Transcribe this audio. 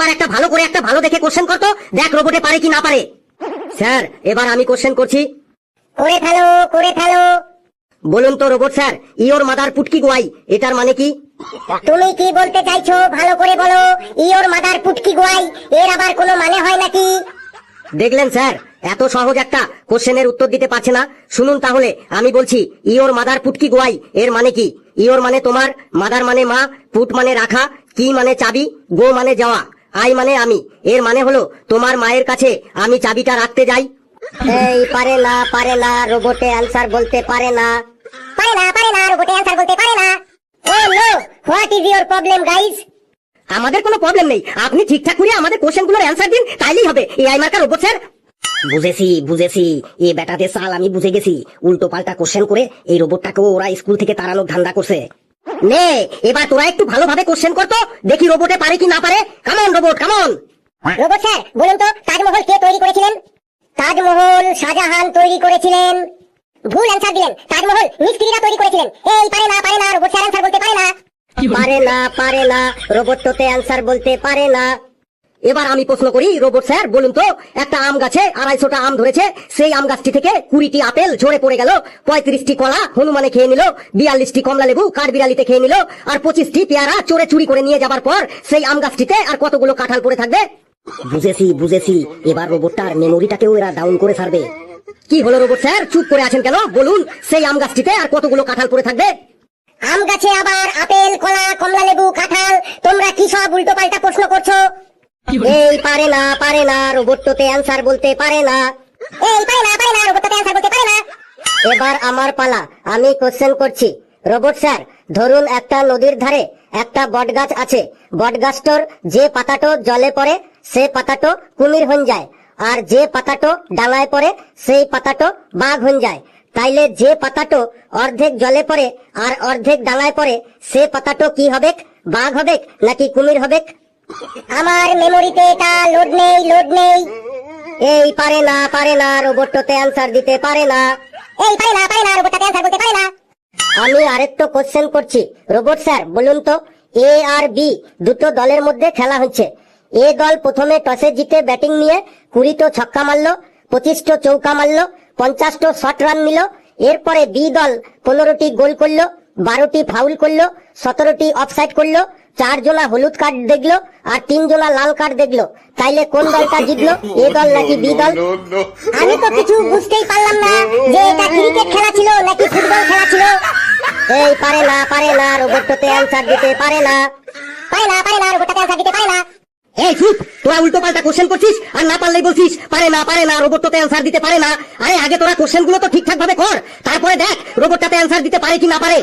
এবার একটা ভালো দেখে কোশ্চেন করতো, দেখ রোবটে পারে কি না পারে। স্যার এবার আমি কোশ্চেন করছি। করে ফেলো। বলুন তো রোবট স্যার, ইওর মাদার পুটকি গোয়াই এটার মানে কি? তুমি কি বলতে চাইছো ভালো করে বলো। ইওর মাদার পুটকি গোয়াই এর আবার কোনো মানে হয় নাকি? দেখলেন স্যার, এত সহজ একটা কোশ্চেনের উত্তর দিতে পারছে না। শুনুন তাহলে আমি বলছি, ইওর মাদার পুটকি গোয়াই এর মানে কি? ইওর মানে তোমার, মাদার মানে মা, পুট মানে রাখা, কি মানে চাবি, গো মানে যাওয়া, আই মানে আমি। এর মানে হলো তোমার মায়ের কাছে আমি চাবিটা রাখতে যাই। এই পারে না রোবটে অ্যানসার বলতে পারে না রোবটে অ্যানসার বলতে পারে না। Oh no, what is your problem guys? আমাদের কোনো প্রবলেম নেই, আপনি ঠিকঠাক করে আমাদের কোশ্চেনগুলোর অ্যানসার দিন, তাইলেই হবে। এআই মার্কা রোবট স্যার। বুঝেছি, এ বেটাতে সাল আমি বুঝে গেছি। উল্টো পাল্টা কোশ্চেন করে এই রোবটটাকেও ওরা স্কুল থেকে তাড়ানোর ধান্দা করছে। নে এবার তোরা একটু ভালোভাবে কোশ্চেন করতো, দেখি রোবটে পারে কি না পারে। Come on robot come on. Robot sir বলুন তো, তাজমহল কে তৈরি করেছিলেন? তাজমহল শাহজাহান তৈরি করেছিলেন। ভুল অ্যানসার দিলেন, তাজমহল মিস্ত্রিরা তৈরি করেছিলেন। এই পারে না রোবট স্যার অ্যানসার বলতে পারে না। পারে না রোবট তোতে অ্যানসার বলতে পারে না। এবার আমি প্রশ্ন করি রোবট স্যার, বলুন তো, একটা আম গাছে 250টা আম ধরেছে, সেই আম গাছটি থেকে 20টি আপেল ঝরে পড়ে গেল, 35টি কলা হনুমানে খেয়ে নিল, 42টি কমলা লেবু কাঠবিড়ালিতে খেয়ে নিল, আর 25টি পেয়ারা চোরে চুরি করে নিয়ে যাবার পর সেই আম গাছটিতে আর কতগুলো কাঁঠাল পড়ে থাকবে? বুঝেছি, এবার রোবটটার মেমোরিটাকেও এরা ডাউন করে ছাড়বে। কি হলো রোবট স্যার, চুপ করে আছেন কেন? বলুন, সেই আম গাছটিতে আর কতগুলো কাঁঠাল পড়ে থাকবে? আম গাছে আবার আপেল, কলা, কমলা লেবু, কাঁঠাল, তোমরা কি সব উল্টো পাল্টা প্রশ্ন করছো? এই পারে না রোবট তোতে অ্যানসার বলতে পারে না। এই পারে না রোবট তোতে অ্যানসার বলতে পারে না। এবার আমার পালা, আমি কোশ্চেন করছি। রোবট স্যার ধরুন, একটা নদীর ধারে একটা বট গাছ আছে, বট গাছটার যে পাতাটো জলে পড়ে সে পাতাটো কুমির হয়ে যায়, আর যে পাতাটো ডাঙায় পড়ে সেই পাতাটো বাঘ হয়ে যায়। তাইলে যে পাতাটো অর্ধেক জলে পড়ে আর অর্ধেক ডাঙায় পড়ে সে পাতাটো কি হবে, বাঘ হবে নাকি কুমির হবে? আমার মেমোরিতে এটা লোড নেই। এই পারে না রোবট তোতে অ্যানসার দিতে পারে না। এই পারে না রোবট তোতে অ্যানসার বলতে পারে না। আমি আরেকটা কোশ্চেন করছি। রোবট স্যার বলুন তো, এ আর বি দুটো দলের মধ্যে খেলা হচ্ছে। এ দল প্রথমে টসে জিতে ব্যাটিং নিয়ে 20টো ছক্কা মারলো, 25টো চৌকা মারলো, 50টো শর্ট রান নিল। এরপরে বি দল 15টি গোল করলো, 12টি ফাউল করলো, 17টি অফসাইড করলো, 4 জনা হলুদ কার্ড দেখলো আর 3 জনা লাল কার্ড দেখলো। তাইলে কোন দলটা জিতলো, এ দল নাকি বি দল? আমি তো কিছু বুঝতেই পারলাম না যে এটা ক্রিকেট খেলা ছিল নাকি ফুটবল খেলা ছিল। এই পারে না রোবট তোতে অ্যানসার দিতে পারে না। পারে না রোবট তোতে অ্যানসার দিতে পারে না। এই চুপ, তোরা উল্টো পাল্টা কোশ্চেন করছিস আর না পারলেই বলছিস পারে না রোবট তোতে অ্যানসার দিতে পারে না। আরে আগে তোরা কোশ্চেন গুলো তো ঠিকঠাক ভাবে কর, তারপরে দেখ রোবটটাতে অ্যানসার দিতে পারে কি না পারে।